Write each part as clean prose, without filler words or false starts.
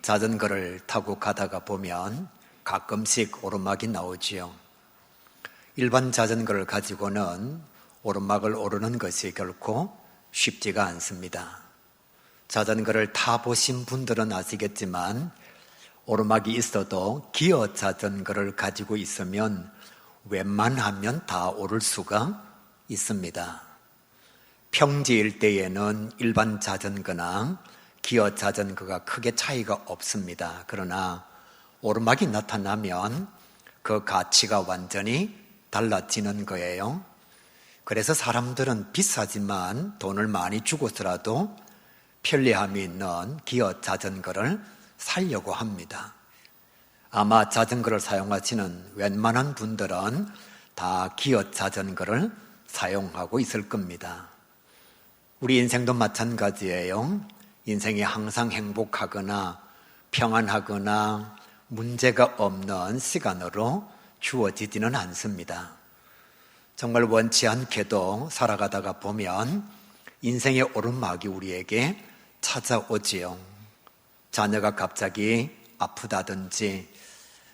자전거를 타고 가다가 보면 가끔씩 오르막이 나오지요. 일반 자전거를 가지고는 오르막을 오르는 것이 결코 쉽지가 않습니다. 자전거를 타보신 분들은 아시겠지만 오르막이 있어도 기어 자전거를 가지고 있으면 웬만하면 다 오를 수가 있습니다. 평지일 때에는 일반 자전거나 기어 자전거가 크게 차이가 없습니다. 그러나 오르막이 나타나면 그 가치가 완전히 달라지는 거예요. 그래서 사람들은 비싸지만 돈을 많이 주고서라도 편리함이 있는 기어 자전거를 사려고 합니다. 아마 자전거를 사용하시는 웬만한 분들은 다 기어 자전거를 사용하고 있을 겁니다. 우리 인생도 마찬가지예요. 인생이 항상 행복하거나 평안하거나 문제가 없는 시간으로 주어지지는 않습니다. 정말 원치 않게도 살아가다가 보면 인생의 오르막이 우리에게 찾아오지요. 자녀가 갑자기 아프다든지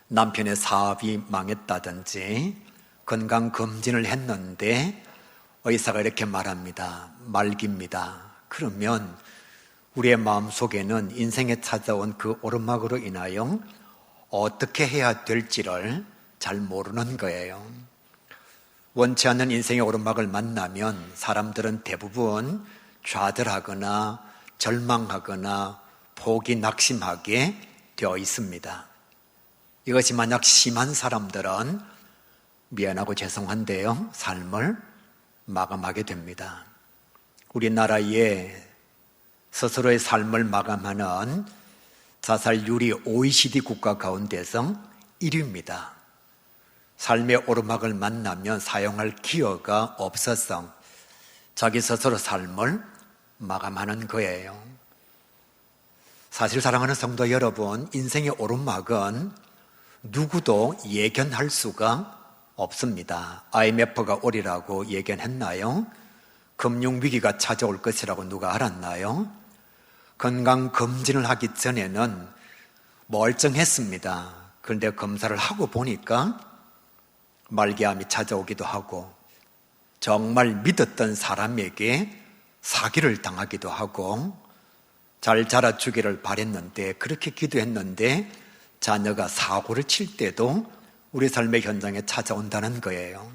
남편의 사업이 망했다든지 건강검진을 했는데 의사가 이렇게 말합니다. 말기입니다. 그러면 우리의 마음속에는 인생에 찾아온 그 오르막으로 인하여 어떻게 해야 될지를 잘 모르는 거예요. 원치 않는 인생의 오르막을 만나면 사람들은 대부분 좌절하거나 절망하거나 포기 낙심하게 되어 있습니다. 이것이 만약 심한 사람들은 미안하고 죄송한데요, 삶을 마감하게 됩니다. 우리나라에 스스로의 삶을 마감하는 자살률이 OECD 국가 가운데서 1위입니다. 삶의 오르막을 만나면 사용할 기어가 없어서 자기 스스로 삶을 마감하는 거예요. 사실 사랑하는 성도 여러분, 인생의 오르막은 누구도 예견할 수가 없습니다. IMF가 오리라고 예견했나요? 금융위기가 찾아올 것이라고 누가 알았나요? 건강검진을 하기 전에는 멀쩡했습니다. 그런데 검사를 하고 보니까 말기암이 찾아오기도 하고 정말 믿었던 사람에게 사기를 당하기도 하고 잘 자라주기를 바랬는데 그렇게 기도했는데 자녀가 사고를 칠 때도 우리 삶의 현장에 찾아온다는 거예요.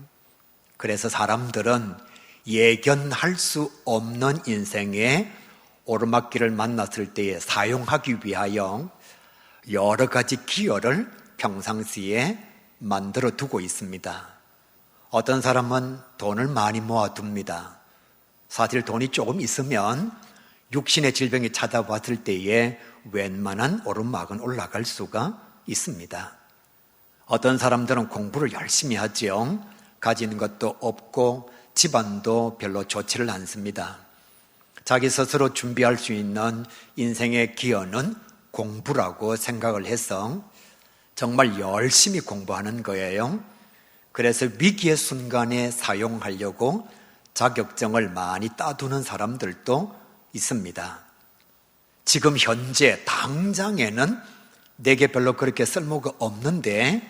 그래서 사람들은 예견할 수 없는 인생의 오르막길을 만났을 때에 사용하기 위하여 여러 가지 기어를 평상시에 만들어 두고 있습니다. 어떤 사람은 돈을 많이 모아둡니다. 사실 돈이 조금 있으면 육신의 질병이 찾아왔을 때에 웬만한 오르막은 올라갈 수가 있습니다. 어떤 사람들은 공부를 열심히 하지요. 가진 것도 없고 집안도 별로 좋지를 않습니다. 자기 스스로 준비할 수 있는 인생의 기여는 공부라고 생각을 해서 정말 열심히 공부하는 거예요. 그래서 위기의 순간에 사용하려고 자격증을 많이 따두는 사람들도 있습니다. 지금 현재 당장에는 내게 별로 그렇게 쓸모가 없는데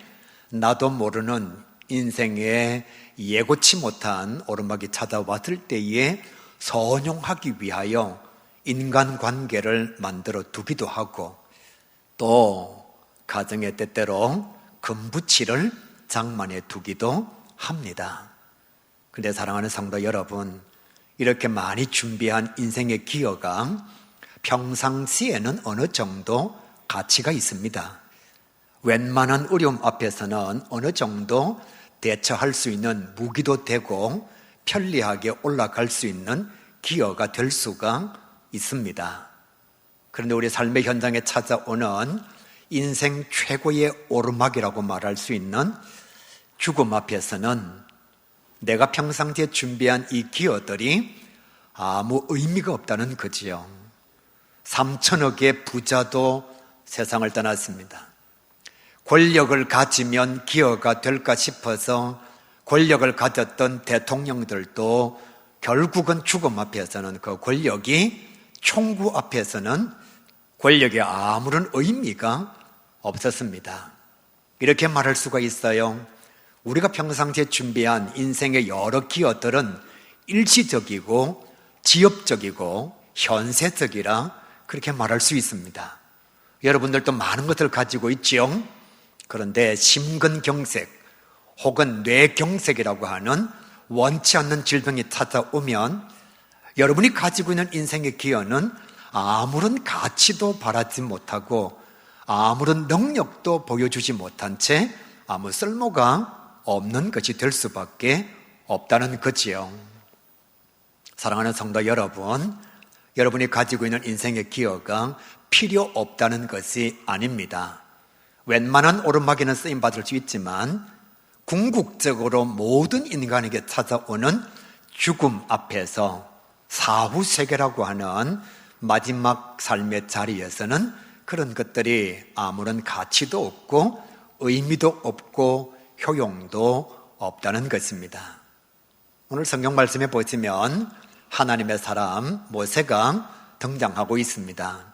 나도 모르는 인생에 예고치 못한 오르막이 찾아왔을 때에 선용하기 위하여 인간관계를 만들어 두기도 하고 또 가정에 때때로 금붙이를 장만해 두기도 합니다. 그런데 사랑하는 성도 여러분, 이렇게 많이 준비한 인생의 기여가 평상시에는 어느 정도 가치가 있습니다. 웬만한 어려움 앞에서는 어느 정도 대처할 수 있는 무기도 되고 편리하게 올라갈 수 있는 기여가 될 수가 있습니다. 그런데 우리 삶의 현장에 찾아오는 인생 최고의 오르막이라고 말할 수 있는 죽음 앞에서는 내가 평상시에 준비한 이 기여들이 아무 의미가 없다는 거지요. 3천억의 부자도 세상을 떠났습니다. 권력을 가지면 기여가 될까 싶어서 권력을 가졌던 대통령들도 결국은 죽음 앞에서는 그 권력이 총구 앞에서는 권력에 아무런 의미가 없었습니다. 이렇게 말할 수가 있어요. 우리가 평상시에 준비한 인생의 여러 기여들은 일시적이고 지엽적이고 현세적이라 그렇게 말할 수 있습니다. 여러분들도 많은 것을 가지고 있지요. 그런데 심근경색 혹은 뇌경색이라고 하는 원치 않는 질병이 찾아오면 여러분이 가지고 있는 인생의 기여는 아무런 가치도 바라지 못하고 아무런 능력도 보여주지 못한 채 아무 쓸모가 없는 것이 될 수밖에 없다는 거지요. 사랑하는 성도 여러분, 여러분이 가지고 있는 인생의 기여가 필요 없다는 것이 아닙니다. 웬만한 오르막에는 쓰임받을 수 있지만 궁극적으로 모든 인간에게 찾아오는 죽음 앞에서 사후세계라고 하는 마지막 삶의 자리에서는 그런 것들이 아무런 가치도 없고 의미도 없고 효용도 없다는 것입니다. 오늘 성경 말씀에 보시면 하나님의 사람 모세가 등장하고 있습니다.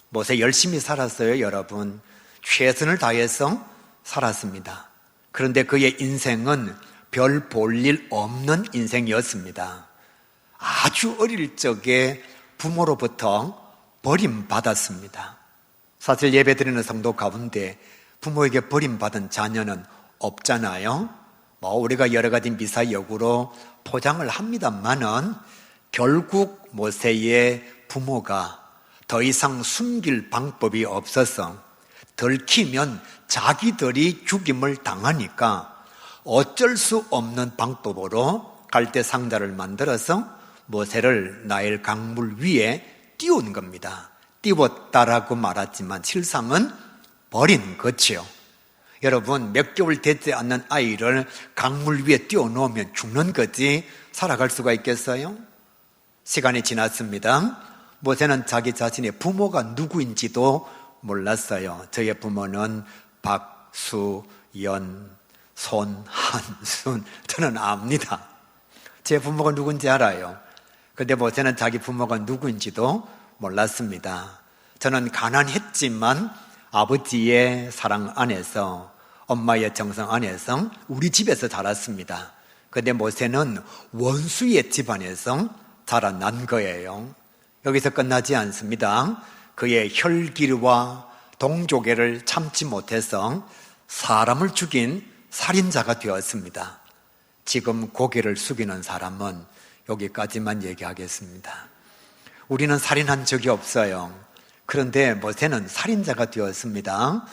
모세 열심히 살았어요, 여러분. 최선을 다해서 살았습니다. 그런데 그의 인생은 별 볼 일 없는 인생이었습니다. 아주 어릴 적에 부모로부터 버림받았습니다. 사실 예배드리는 성도 가운데 부모에게 버림받은 자녀는 없잖아요. 우리가 여러 가지 미사역으로 포장을 합니다만은 결국 모세의 부모가 더 이상 숨길 방법이 없어서 들키면 자기들이 죽임을 당하니까 어쩔 수 없는 방법으로 갈대 상자를 만들어서 모세를 나일 강물 위에 띄운 겁니다. 띄웠다라고 말하지만 실상은 버린 거지요. 여러분, 몇 개월 되지 않는 아이를 강물 위에 띄워놓으면 죽는 거지 살아갈 수가 있겠어요? 시간이 지났습니다. 모세는 자기 자신의 부모가 누구인지도 몰랐어요. 저의 부모는 박수연, 손한순, 저는 압니다. 제 부모가 누군지 알아요. 그런데 모세는 자기 부모가 누구인지도 몰랐습니다. 저는 가난했지만 아버지의 사랑 안에서, 엄마의 정성 안에서 우리 집에서 자랐습니다. 그런데 모세는 원수의 집안에서 자라난 거예요. 여기서 끝나지 않습니다. 그의 혈기와 동족애를 참지 못해서 사람을 죽인 살인자가 되었습니다. 지금 고개를 숙이는 사람은 여기까지만 얘기하겠습니다. 우리는 살인한 적이 없어요. 그런데 모세는 살인자가 되었습니다.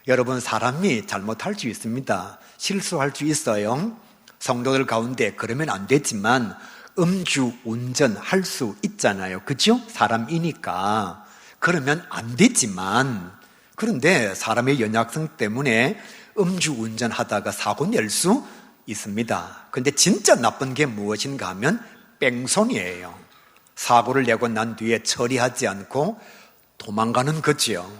여러분, 사람이 잘못할 수 있습니다. 실수할 수 있어요. 성도들 가운데 그러면 안 되지만 음주운전할 수 있잖아요. 그죠? 사람이니까. 그러면 안 되지만, 그런데 사람의 연약성 때문에 음주운전하다가 사고 낼 수 있습니다. 그런데 진짜 나쁜 게 무엇인가 하면 뺑소니예요. 사고를 내고 난 뒤에 처리하지 않고 도망가는 거지요.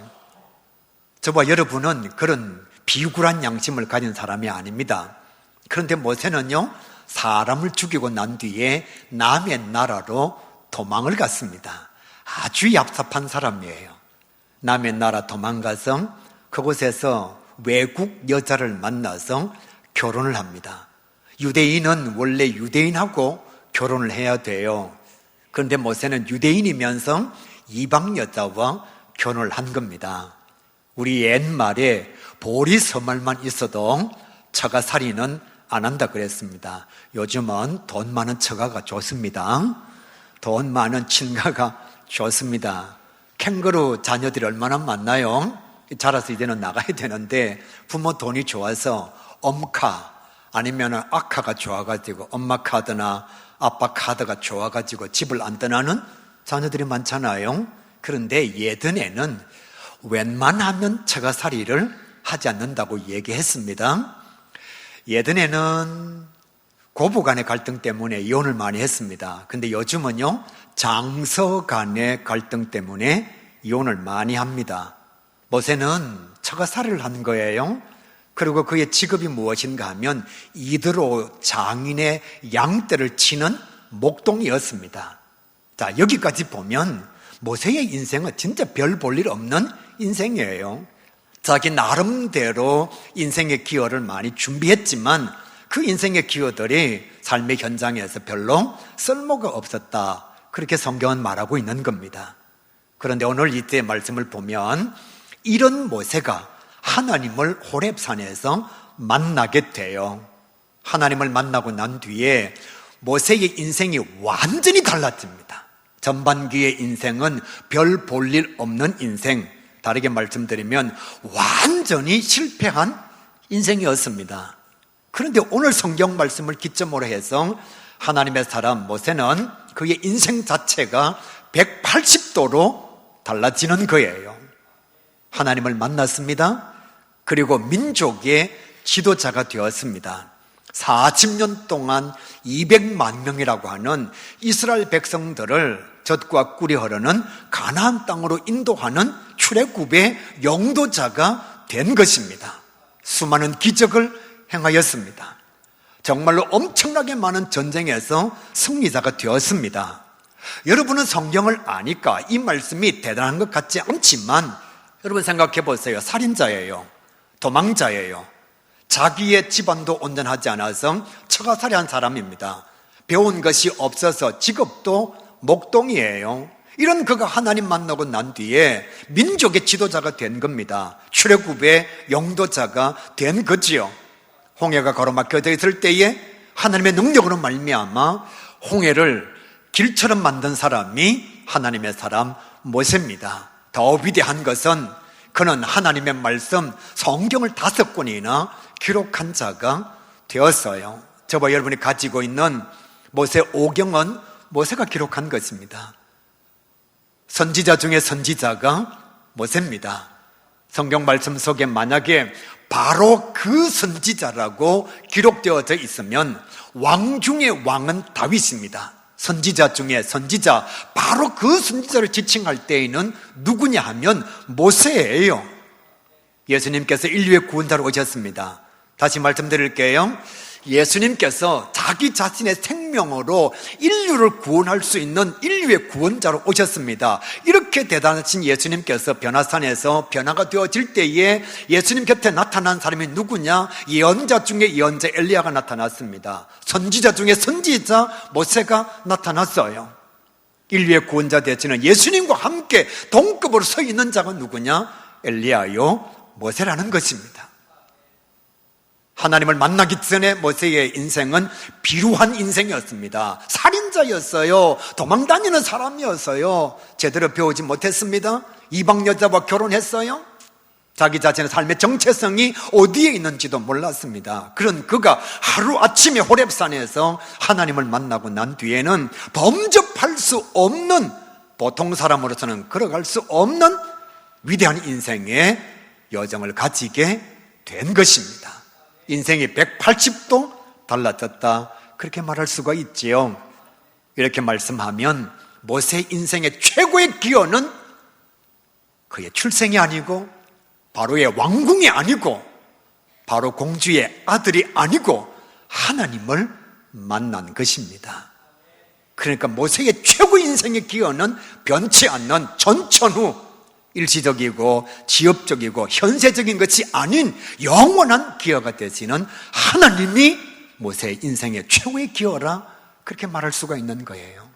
저와 여러분은 그런 비굴한 양심을 가진 사람이 아닙니다. 그런데 모세는요, 사람을 죽이고 난 뒤에 남의 나라로 도망을 갔습니다. 아주 얍삽한 사람이에요. 남의 나라 도망가서 그곳에서 외국 여자를 만나서 결혼을 합니다. 유대인은 원래 유대인하고 결혼을 해야 돼요. 그런데 모세는 유대인이면서 이방 여자와 결혼을 한 겁니다. 우리 옛말에 보리 서말만 있어도 처가살이는 안 한다 그랬습니다. 요즘은 돈 많은 처가가 좋습니다. 돈 많은 친가가 좋습니다. 캥거루 자녀들이 얼마나 많나요? 자라서 이제는 나가야 되는데 부모 돈이 좋아서 엄카 아니면 아카가 좋아가지고 엄마 카드나 아빠 카드가 좋아가지고 집을 안 떠나는 자녀들이 많잖아요. 그런데 예전에는 웬만하면 처가살이를 하지 않는다고 얘기했습니다. 예전에는 고부 간의 갈등 때문에 이혼을 많이 했습니다. 근데 요즘은요, 장서 간의 갈등 때문에 이혼을 많이 합니다. 모세는 처가살이를 한 거예요. 그리고 그의 직업이 무엇인가 하면 이드로 장인의 양떼를 치는 목동이었습니다. 자, 여기까지 보면 모세의 인생은 진짜 별 볼 일 없는 인생이에요. 자기 나름대로 인생의 기여를 많이 준비했지만 그 인생의 기여들이 삶의 현장에서 별로 쓸모가 없었다. 그렇게 성경은 말하고 있는 겁니다. 그런데 오늘 이때 말씀을 보면 이런 모세가 하나님을 호렙산에서 만나게 돼요. 하나님을 만나고 난 뒤에 모세의 인생이 완전히 달라집니다. 전반기의 인생은 별 볼 일 없는 인생, 다르게 말씀드리면 완전히 실패한 인생이었습니다. 그런데 오늘 성경 말씀을 기점으로 해서 하나님의 사람 모세는 그의 인생 자체가 180도로 달라지는 거예요. 하나님을 만났습니다. 그리고 민족의 지도자가 되었습니다. 40년 동안 200만 명이라고 하는 이스라엘 백성들을 젖과 꿀이 흐르는 가나안 땅으로 인도하는 출애굽의 영도자가 된 것입니다. 수많은 기적을 행하였습니다. 정말로 엄청나게 많은 전쟁에서 승리자가 되었습니다. 여러분은 성경을 아니까 이 말씀이 대단한 것 같지 않지만 여러분 생각해 보세요. 살인자예요. 도망자예요. 자기의 집안도 온전하지 않아서 처가살이한 사람입니다. 배운 것이 없어서 직업도 목동이에요. 이런 그가 하나님 만나고 난 뒤에 민족의 지도자가 된 겁니다. 출애굽의 영도자가 된 거지요. 홍해가 가로막혀져 있을 때에 하나님의 능력으로 말미암아 홍해를 길처럼 만든 사람이 하나님의 사람 모세입니다. 더 위대한 것은 그는 하나님의 말씀 성경을 5권이나 기록한 자가 되었어요. 저와 여러분이 가지고 있는 모세 5경은 모세가 기록한 것입니다. 선지자 중에 선지자가 모세입니다. 성경 말씀 속에 만약에 바로 그 선지자라고 기록되어져 있으면 왕 중에 왕은 다윗입니다. 선지자 중에 선지자, 바로 그 선지자를 지칭할 때에는 누구냐 하면 모세예요. 예수님께서 인류의 구원자로 오셨습니다. 다시 말씀드릴게요. 예수님께서 자기 자신의 생명으로 인류를 구원할 수 있는 인류의 구원자로 오셨습니다. 이렇게 대단하신 예수님께서 변화산에서 변화가 되어질 때에 예수님 곁에 나타난 사람이 누구냐? 예언자 중에 예언자 엘리야가 나타났습니다. 선지자 중에 선지자 모세가 나타났어요. 인류의 구원자 되시는 예수님과 함께 동급으로 서 있는 자가 누구냐? 엘리야요, 모세라는 것입니다. 하나님을 만나기 전에 모세의 인생은 비루한 인생이었습니다. 살인자였어요. 도망다니는 사람이었어요. 제대로 배우지 못했습니다. 이방 여자와 결혼했어요. 자기 자신의 삶의 정체성이 어디에 있는지도 몰랐습니다. 그런 그가 하루아침에 호렙산에서 하나님을 만나고 난 뒤에는 범접할 수 없는, 보통 사람으로서는 걸어갈 수 없는 위대한 인생의 여정을 가지게 된 것입니다. 인생이 180도 달라졌다, 그렇게 말할 수가 있지요. 이렇게 말씀하면 모세의 인생의 최고의 기여는 그의 출생이 아니고 바로의 왕궁이 아니고 바로 공주의 아들이 아니고 하나님을 만난 것입니다. 그러니까 모세의 최고 인생의 기여는 변치 않는 전천후 일시적이고 지엽적이고 현세적인 것이 아닌 영원한 기여가 되시는 하나님이 모세의 인생의 최고의 기여라, 그렇게 말할 수가 있는 거예요.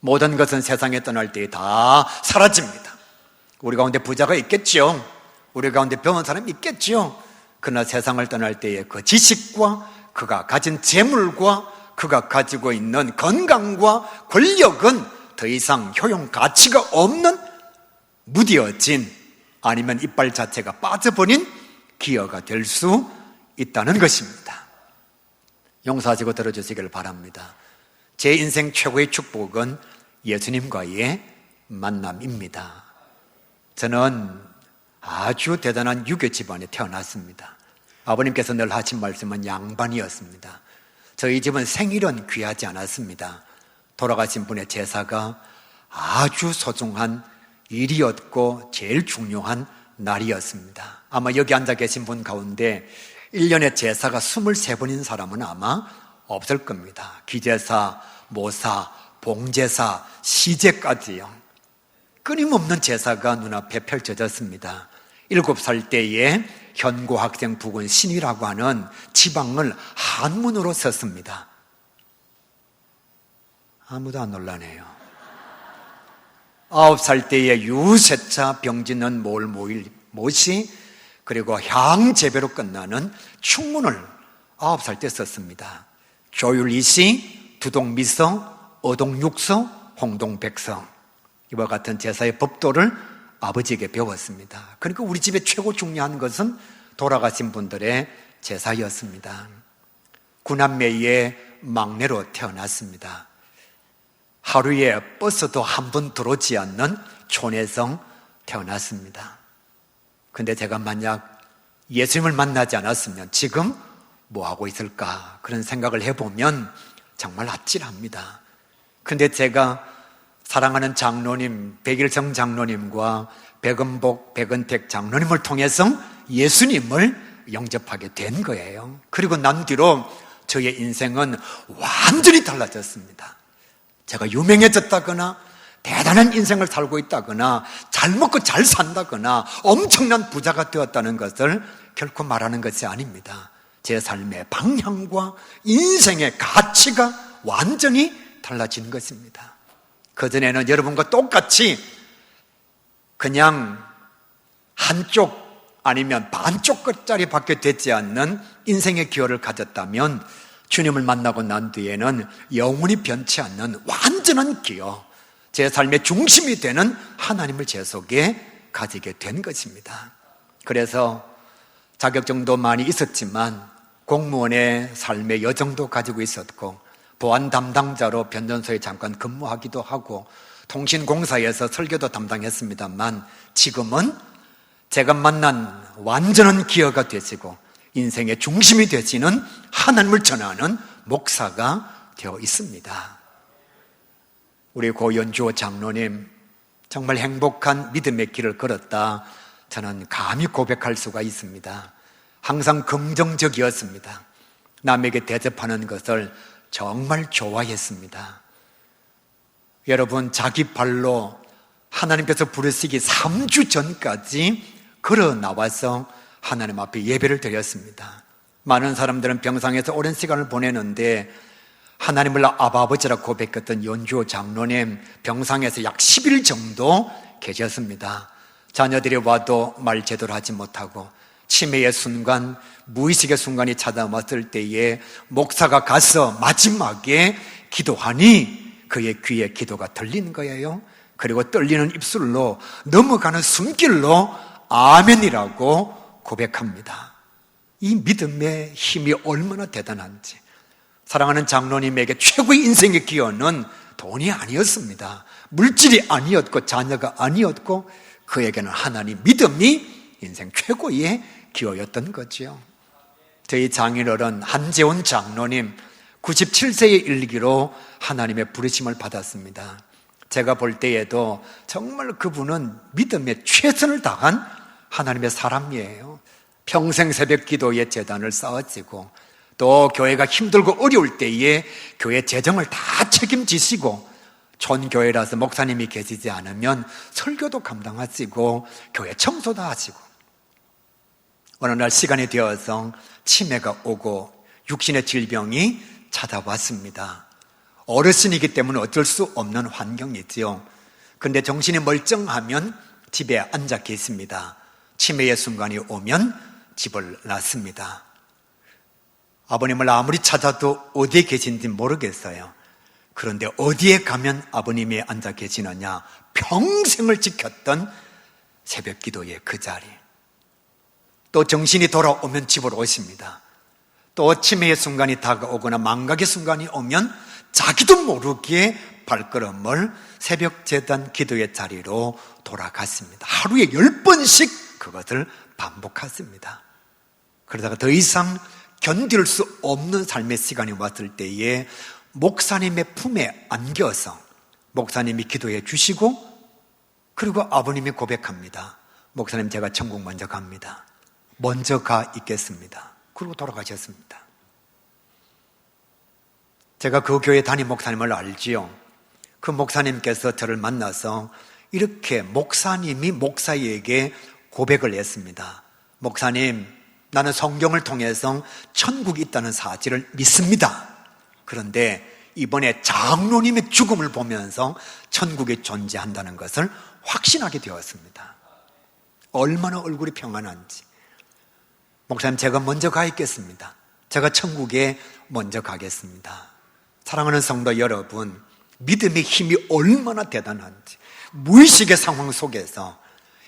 모든 것은 세상에 떠날 때 다 사라집니다. 우리 가운데 부자가 있겠죠. 우리 가운데 병한 사람이 있겠죠. 그러나 세상을 떠날 때의 그 지식과 그가 가진 재물과 그가 가지고 있는 건강과 권력은 더 이상 효용 가치가 없는 무뎌진, 아니면 이빨 자체가 빠져버린 기여가 될 수 있다는 것입니다. 용서하시고 들어주시길 바랍니다. 제 인생 최고의 축복은 예수님과의 만남입니다. 저는 아주 대단한 유교 집안에 태어났습니다. 아버님께서 늘 하신 말씀은 양반이었습니다. 저희 집은 생일은 귀하지 않았습니다. 돌아가신 분의 제사가 아주 소중한 일이었고 제일 중요한 날이었습니다. 아마 여기 앉아 계신 분 가운데 1년에 제사가 23번인 사람은 아마 없을 겁니다. 기제사, 모사, 봉제사, 시제까지요. 끊임없는 제사가 눈앞에 펼쳐졌습니다. 7살 때에 현고학생 부군 신위라고 하는 지방을 한문으로 썼습니다. 아무도 안 놀라네요. 9살 때에 유세차 병짓는 모시 그리고 향재배로 끝나는 충문을 9살 때 썼습니다. 조율이시, 두동미서, 어동육서, 홍동백서 이와 같은 제사의 법도를 아버지에게 배웠습니다. 그러니까 우리 집에 최고 중요한 것은 돌아가신 분들의 제사였습니다. 9남매의 막내로 태어났습니다. 하루에 버스도 한 번 들어오지 않는 촌에서 태어났습니다. 근데 제가 만약 예수님을 만나지 않았으면 지금 뭐 하고 있을까 그런 생각을 해보면 정말 아찔합니다. 근데 제가 사랑하는 장로님 백일성 장로님과 백은복 백은택 장로님을 통해서 예수님을 영접하게 된 거예요. 그리고 난 뒤로 저의 인생은 완전히 달라졌습니다. 제가 유명해졌다거나 대단한 인생을 살고 있다거나 잘 먹고 잘 산다거나 엄청난 부자가 되었다는 것을 결코 말하는 것이 아닙니다. 제 삶의 방향과 인생의 가치가 완전히 달라진 것입니다. 그전에는 여러분과 똑같이 그냥 한쪽 아니면 반쪽 끝자리밖에 되지 않는 인생의 기여를 가졌다면 주님을 만나고 난 뒤에는 영원히 변치 않는 완전한 기여, 제 삶의 중심이 되는 하나님을 제 속에 가지게 된 것입니다. 그래서 자격증도 많이 있었지만 공무원의 삶의 여정도 가지고 있었고 보안 담당자로 변전소에 잠깐 근무하기도 하고 통신공사에서 설교도 담당했습니다만 지금은 제가 만난 완전한 기여가 되시고 인생의 중심이 되시는 하나님을 전하는 목사가 되어 있습니다. 우리 고연주호 장로님 정말 행복한 믿음의 길을 걸었다 저는 감히 고백할 수가 있습니다. 항상 긍정적이었습니다. 남에게 대접하는 것을 정말 좋아했습니다. 여러분 자기 발로 하나님께서 부르시기 3주 전까지 걸어 나와서 하나님 앞에 예배를 드렸습니다. 많은 사람들은 병상에서 오랜 시간을 보내는데 하나님을 아버지라 고백했던 연주호 장로님 병상에서 약 10일 정도 계셨습니다. 자녀들이 와도 말 제대로 하지 못하고 치매의 순간, 무의식의 순간이 찾아왔을 때에 목사가 가서 마지막에 기도하니 그의 귀에 기도가 들리는 거예요. 그리고 떨리는 입술로 넘어가는 숨길로 아멘이라고 고백합니다. 이 믿음의 힘이 얼마나 대단한지. 사랑하는 장로님에게 최고의 인생의 기여는 돈이 아니었습니다. 물질이 아니었고 자녀가 아니었고 그에게는 하나님 믿음이 인생 최고의 기여였던 거지요. 저희 장인어른 한재원 장로님 97세의 일기로 하나님의 부르심을 받았습니다. 제가 볼 때에도 정말 그분은 믿음에 최선을 다한 하나님의 사람이에요. 평생 새벽 기도의 재단을 쌓아지고 또 교회가 힘들고 어려울 때에 교회 재정을 다 책임지시고 촌교회라서 목사님이 계시지 않으면 설교도 감당하시고 교회 청소도 하시고 어느 날 시간이 되어서 치매가 오고 육신의 질병이 찾아왔습니다. 어르신이기 때문에 어쩔 수 없는 환경이지요. 그런데 정신이 멀쩡하면 집에 앉아 계십니다. 치매의 순간이 오면 집을 놨습니다. 아버님을 아무리 찾아도 어디에 계신지 모르겠어요. 그런데 어디에 가면 아버님이 앉아 계시느냐? 평생을 지켰던 새벽 기도의 그 자리. 또 정신이 돌아오면 집으로 오십니다. 또 치매의 순간이 다가오거나 망각의 순간이 오면 자기도 모르게 발걸음을 새벽 재단 기도의 자리로 돌아갔습니다. 하루에 10번씩 그것을 반복했습니다. 그러다가 더 이상 견딜 수 없는 삶의 시간이 왔을 때에 목사님의 품에 안겨서 목사님이 기도해 주시고 그리고 아버님이 고백합니다. 목사님 제가 천국 먼저 갑니다. 먼저 가 있겠습니다. 그리고 돌아가셨습니다. 제가 그 교회 담임 목사님을 알지요. 그 목사님께서 저를 만나서 이렇게 목사님이 목사에게 고백을 했습니다. 목사님, 나는 성경을 통해서 천국이 있다는 사실을 믿습니다. 그런데 이번에 장로님의 죽음을 보면서 천국이 존재한다는 것을 확신하게 되었습니다. 얼마나 얼굴이 평안한지. 목사님, 제가 먼저 가 있겠습니다. 제가 천국에 먼저 가겠습니다. 사랑하는 성도 여러분, 믿음의 힘이 얼마나 대단한지, 무의식의 상황 속에서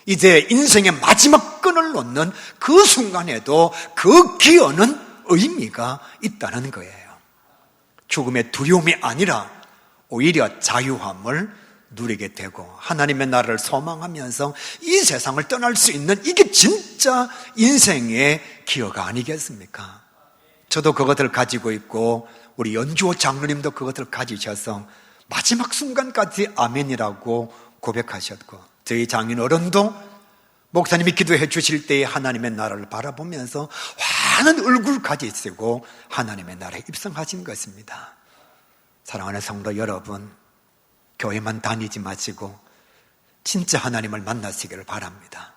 이제 인생의 마지막 끈을 놓는 그 순간에도 그 기어는 의미가 있다는 거예요. 죽음의 두려움이 아니라 오히려 자유함을 누리게 되고 하나님의 나라를 소망하면서 이 세상을 떠날 수 있는, 이게 진짜 인생의 기여가 아니겠습니까? 저도 그것을 가지고 있고 우리 연주호 장로님도 그것을 가지셔서 마지막 순간까지 아멘이라고 고백하셨고, 저희 장인 어른도 목사님이 기도해 주실 때에 하나님의 나라를 바라보면서 환한 얼굴 가지시고 하나님의 나라에 입성하신 것입니다. 사랑하는 성도 여러분, 교회만 다니지 마시고 진짜 하나님을 만나시기를 바랍니다.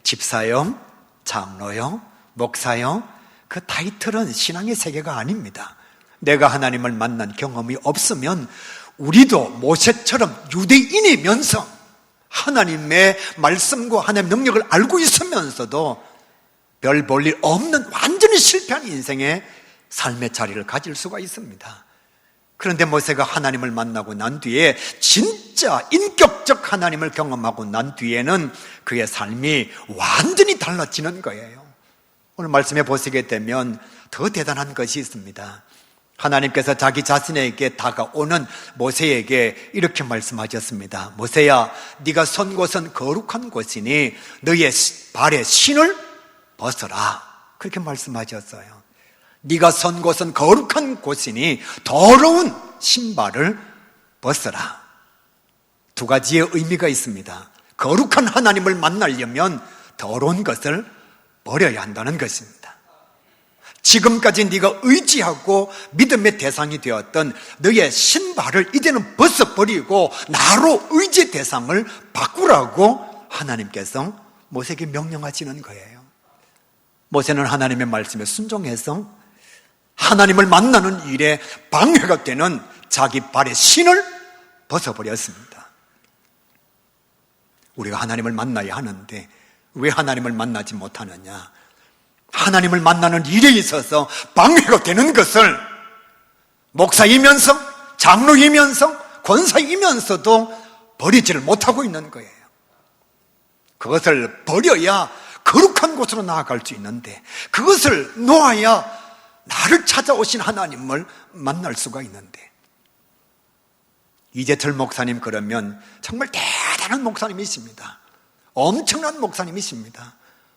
집사요, 장로요, 목사요, 그 타이틀은 신앙의 세계가 아닙니다. 내가 하나님을 만난 경험이 없으면 우리도 모세처럼 유대인이면서 하나님의 말씀과 하나님의 능력을 알고 있으면서도 별 볼 일 없는 완전히 실패한 인생의 삶의 자리를 가질 수가 있습니다. 그런데 모세가 하나님을 만나고 난 뒤에 진짜 인격적 하나님을 경험하고 난 뒤에는 그의 삶이 완전히 달라지는 거예요. 오늘 말씀해 보시게 되면 더 대단한 것이 있습니다. 하나님께서 자기 자신에게 다가오는 모세에게 이렇게 말씀하셨습니다. 모세야, 네가 선 곳은 거룩한 곳이니 너의 발에 신을 벗어라. 그렇게 말씀하셨어요. 네가 선 곳은 거룩한 곳이니 더러운 신발을 벗어라. 두 가지의 의미가 있습니다. 거룩한 하나님을 만나려면 더러운 것을 버려야 한다는 것입니다. 지금까지 네가 의지하고 믿음의 대상이 되었던 너의 신발을 이제는 벗어버리고 나로 의지 대상을 바꾸라고 하나님께서 모세에게 명령하시는 거예요. 모세는 하나님의 말씀에 순종해서 하나님을 만나는 일에 방해가 되는 자기 발의 신을 벗어버렸습니다. 우리가 하나님을 만나야 하는데 왜 하나님을 만나지 못하느냐? 하나님을 만나는 일에 있어서 방해가 되는 것을 목사이면서 장로이면서 권사이면서도 버리지를 못하고 있는 거예요. 그것을 버려야 거룩한 곳으로 나아갈 수 있는데, 그것을 놓아야 나를 찾아오신 하나님을 만날 수가 있는데, 이재철 목사님 그러면 정말 대단한 목사님이십니다. 엄청난 목사님이십니다.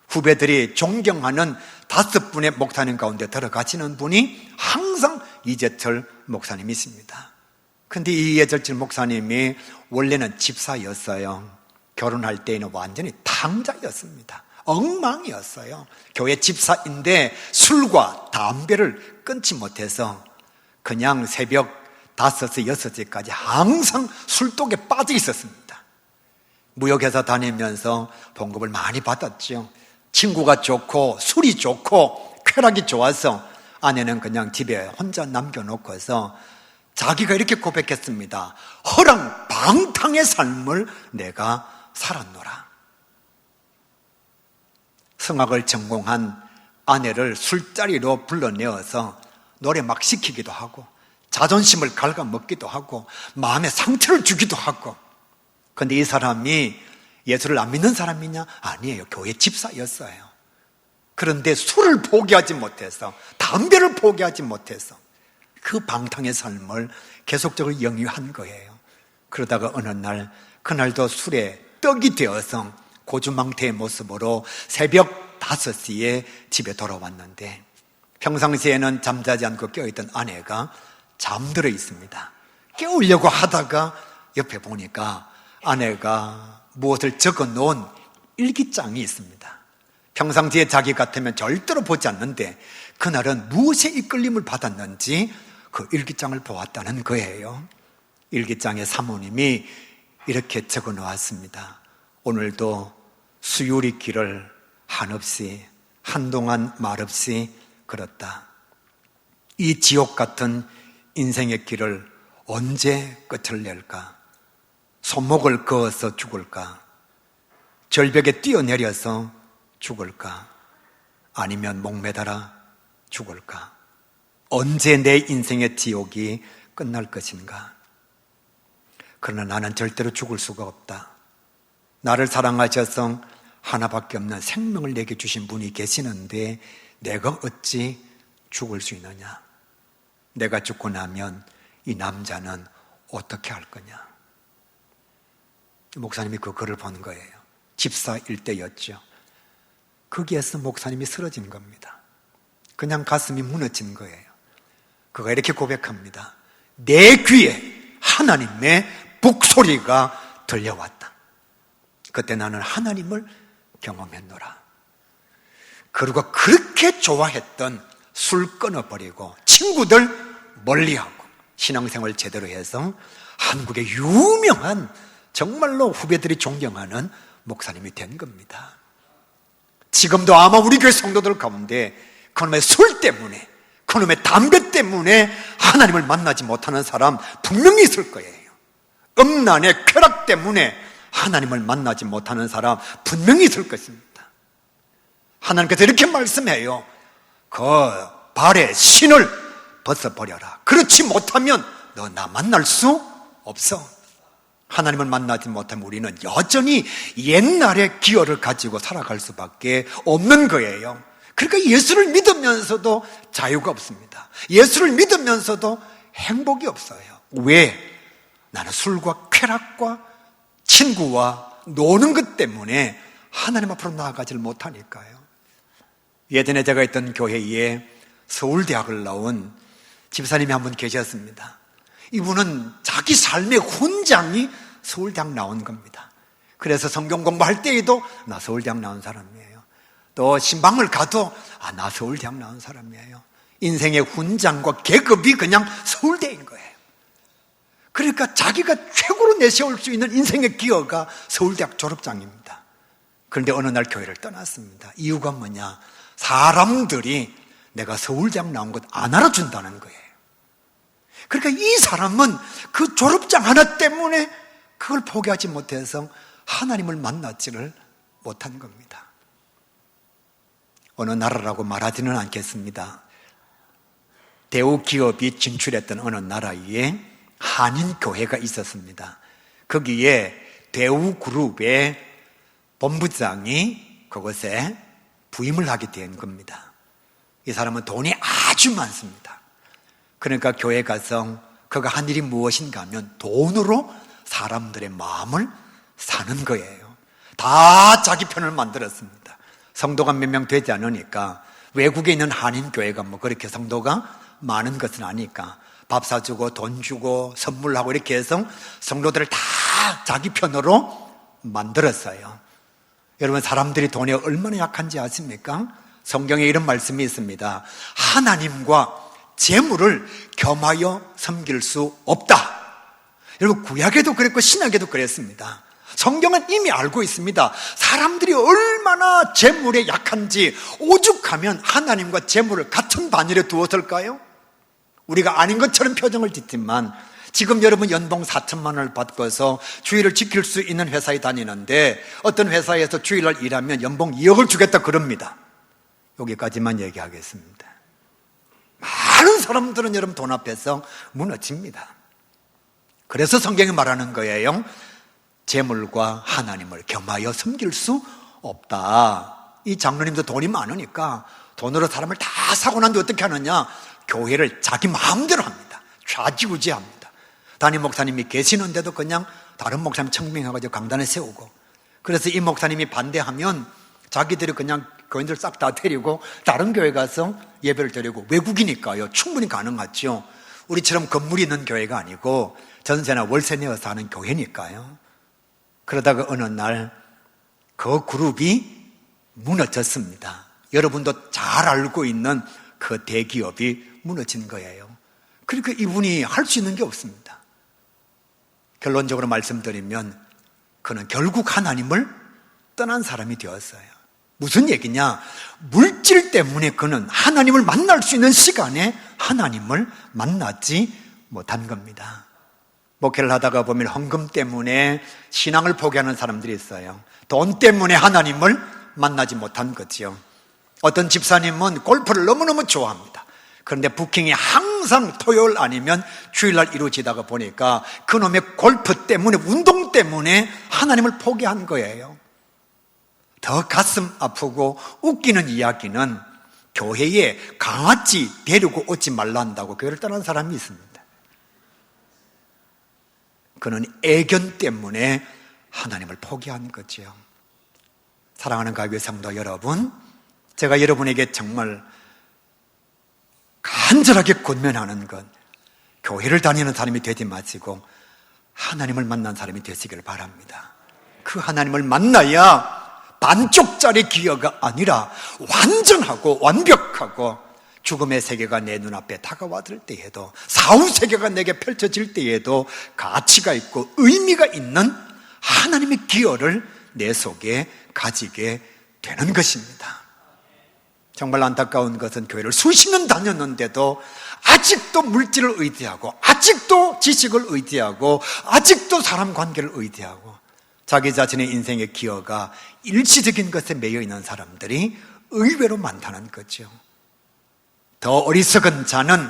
후배들이 존경하는 5분의 목사님 가운데 들어가시는 분이 항상 이재철 목사님이십니다. 그런데 이 이재철 목사님이 원래는 집사였어요. 결혼할 때에는 완전히 탕자였습니다. 엉망이었어요. 교회 집사인데 술과 담배를 끊지 못해서 그냥 새벽 5시, 6시까지 항상 술독에 빠져 있었습니다. 무역회사 다니면서 봉급을 많이 받았죠. 친구가 좋고 술이 좋고 쾌락이 좋아서 아내는 그냥 집에 혼자 남겨놓고서 자기가 이렇게 고백했습니다. 허랑방탕의 삶을 내가 살았노라. 성악을 전공한 아내를 술자리로 불러내어서 노래 막 시키기도 하고 자존심을 갉아먹기도 하고 마음의 상처를 주기도 하고. 그런데 이 사람이 예수를 안 믿는 사람이냐? 아니에요. 교회 집사였어요. 그런데 술을 포기하지 못해서, 담배를 포기하지 못해서 그 방탕의 삶을 계속적으로 영위한 거예요. 그러다가 어느 날, 그날도 술에 떡이 되어서 고주망태의 모습으로 새벽 5시에 집에 돌아왔는데, 평상시에는 잠자지 않고 깨어있던 아내가 잠들어 있습니다. 깨우려고 하다가 옆에 보니까 아내가 무엇을 적어 놓은 일기장이 있습니다. 평상시에 자기 같으면 절대로 보지 않는데 그날은 무엇에 이끌림을 받았는지 그 일기장을 보았다는 거예요. 일기장에 사모님이 이렇게 적어 놓았습니다. 오늘도 수요리 길을 한없이 한동안 말없이 걸었다. 이 지옥 같은 인생의 길을 언제 끝을 낼까? 손목을 그어서 죽을까? 절벽에 뛰어내려서 죽을까? 아니면 목매달아 죽을까? 언제 내 인생의 지옥이 끝날 것인가? 그러나 나는 절대로 죽을 수가 없다. 나를 사랑하셔서 하나밖에 없는 생명을 내게 주신 분이 계시는데 내가 어찌 죽을 수 있느냐? 내가 죽고 나면 이 남자는 어떻게 할 거냐? 목사님이 그 글을 본 거예요. 집사일 때였죠. 거기에서 목사님이 쓰러진 겁니다. 그냥 가슴이 무너진 거예요. 그가 이렇게 고백합니다. 내 귀에 하나님의 북소리가 들려왔다. 그때 나는 하나님을 경험했노라. 그리고 그렇게 좋아했던 술 끊어버리고 친구들 멀리하고 신앙생활 제대로 해서 한국의 유명한 정말로 후배들이 존경하는 목사님이 된 겁니다. 지금도 아마 우리 교회 성도들 가운데 그놈의 술 때문에, 그놈의 담배 때문에 하나님을 만나지 못하는 사람 분명히 있을 거예요. 음란의 쾌락 때문에 하나님을 만나지 못하는 사람 분명히 있을 것입니다. 하나님께서 이렇게 말씀해요. 그 발에 신을 벗어버려라. 그렇지 못하면 너 나 만날 수 없어. 하나님을 만나지 못하면 우리는 여전히 옛날의 기여를 가지고 살아갈 수밖에 없는 거예요. 그러니까 예수를 믿으면서도 자유가 없습니다. 예수를 믿으면서도 행복이 없어요. 왜? 나는 술과 쾌락과 친구와 노는 것 때문에 하나님 앞으로 나아가지를 못하니까요. 예전에 제가 있던 교회에 서울대학을 나온 집사님이 한 분 계셨습니다. 이분은 자기 삶의 훈장이 서울대학 나온 겁니다. 그래서 성경 공부할 때에도 나 서울대학 나온 사람이에요. 또 신방을 가도 나 서울대학 나온 사람이에요. 인생의 훈장과 계급이 그냥 서울대인 거예요. 그러니까 자기가 최고로 내세울 수 있는 인생의 기여가 서울대학 졸업장입니다. 그런데 어느 날 교회를 떠났습니다. 이유가 뭐냐? 사람들이 내가 서울대학 나온 것 안 알아준다는 거예요. 그러니까 이 사람은 그 졸업장 하나 때문에 그걸 포기하지 못해서 하나님을 만나지를 못한 겁니다. 어느 나라라고 말하지는 않겠습니다. 대우 기업이 진출했던 어느 나라에 한인교회가 있었습니다. 거기에 대우그룹의 본부장이 그곳에 부임을 하게 된 겁니다. 이 사람은 돈이 아주 많습니다. 그러니까 교회 가서 그가 한 일이 무엇인가 하면 돈으로 사람들의 마음을 사는 거예요. 다 자기 편을 만들었습니다. 성도가 몇 명 되지 않으니까 외국에 있는 한인교회가 뭐 그렇게 성도가 많은 것은 아니까 밥 사주고 돈 주고 선물하고 이렇게 해서 성도들을 다 자기 편으로 만들었어요. 여러분, 사람들이 돈에 얼마나 약한지 아십니까? 성경에 이런 말씀이 있습니다. 하나님과 재물을 겸하여 섬길 수 없다. 여러분, 구약에도 그랬고 신약에도 그랬습니다. 성경은 이미 알고 있습니다. 사람들이 얼마나 재물에 약한지. 오죽하면 하나님과 재물을 같은 반열에 두었을까요? 우리가 아닌 것처럼 표정을 짓지만 지금 여러분 연봉 4천만 원을 받고서 주일을 지킬 수 있는 회사에 다니는데 어떤 회사에서 주일날 일하면 연봉 2억을 주겠다 그럽니다. 여기까지만 얘기하겠습니다. 많은 사람들은 여러분 돈 앞에서 무너집니다. 그래서 성경이 말하는 거예요. 재물과 하나님을 겸하여 섬길 수 없다. 이 장로님도 돈이 많으니까 돈으로 사람을 다 사고 난 뒤 어떻게 하느냐? 교회를 자기 마음대로 합니다. 좌지우지합니다. 담임 목사님이 계시는데도 그냥 다른 목사님 청빙해가지고 강단에 세우고, 그래서 이 목사님이 반대하면 자기들이 그냥 교인들 싹 다 데리고 다른 교회 가서 예배를 드리고, 외국이니까요 충분히 가능하죠. 우리처럼 건물이 있는 교회가 아니고 전세나 월세 내어서 하는 교회니까요. 그러다가 어느 날 그 그룹이 무너졌습니다. 여러분도 잘 알고 있는 그 대기업이 무너진 거예요. 그러니까 이분이 할 수 있는 게 없습니다. 결론적으로 말씀드리면 그는 결국 하나님을 떠난 사람이 되었어요. 무슨 얘기냐? 물질 때문에 그는 하나님을 만날 수 있는 시간에 하나님을 만나지 못한 겁니다. 목회를 하다가 보면 헌금 때문에 신앙을 포기하는 사람들이 있어요. 돈 때문에 하나님을 만나지 못한 거지요. 어떤 집사님은 골프를 너무너무 좋아합니다. 그런데 부킹이 항상 토요일 아니면 주일날 이루어지다가 보니까 그놈의 골프 때문에, 운동 때문에 하나님을 포기한 거예요. 더 가슴 아프고 웃기는 이야기는 교회에 강아지 데리고 오지 말라 한다고 교회를 떠난 사람이 있습니다. 그는 애견 때문에 하나님을 포기한 거지요. 사랑하는 가교회 성도 여러분, 제가 여러분에게 정말 간절하게 권면하는 것, 교회를 다니는 사람이 되지 마시고 하나님을 만난 사람이 되시길 바랍니다. 그 하나님을 만나야 반쪽짜리 기여가 아니라 완전하고 완벽하고 죽음의 세계가 내 눈앞에 다가왔을 때에도, 사후 세계가 내게 펼쳐질 때에도 가치가 있고 의미가 있는 하나님의 기여를 내 속에 가지게 되는 것입니다. 정말 안타까운 것은 교회를 수십 년 다녔는데도 아직도 물질을 의지하고, 아직도 지식을 의지하고, 아직도 사람 관계를 의지하고 자기 자신의 인생의 기여가 일시적인 것에 매여 있는 사람들이 의외로 많다는 거죠. 더 어리석은 자는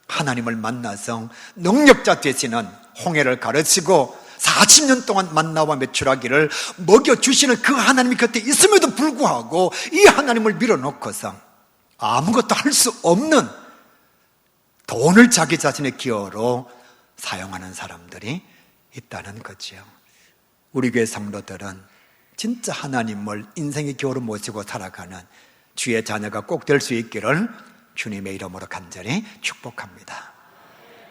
하나님을 만나서 능력자 되시는 홍해를 가르치고 40년 동안 만나와 메추라기를 먹여주시는 그 하나님이 곁에 있음에도 불구하고 이 하나님을 밀어놓고서 아무것도 할 수 없는 돈을 자기 자신의 기여로 사용하는 사람들이 있다는 거죠. 우리 교회 성도들은 진짜 하나님을 인생의 기여로 모시고 살아가는 주의 자녀가 꼭 될 수 있기를 주님의 이름으로 간절히 축복합니다.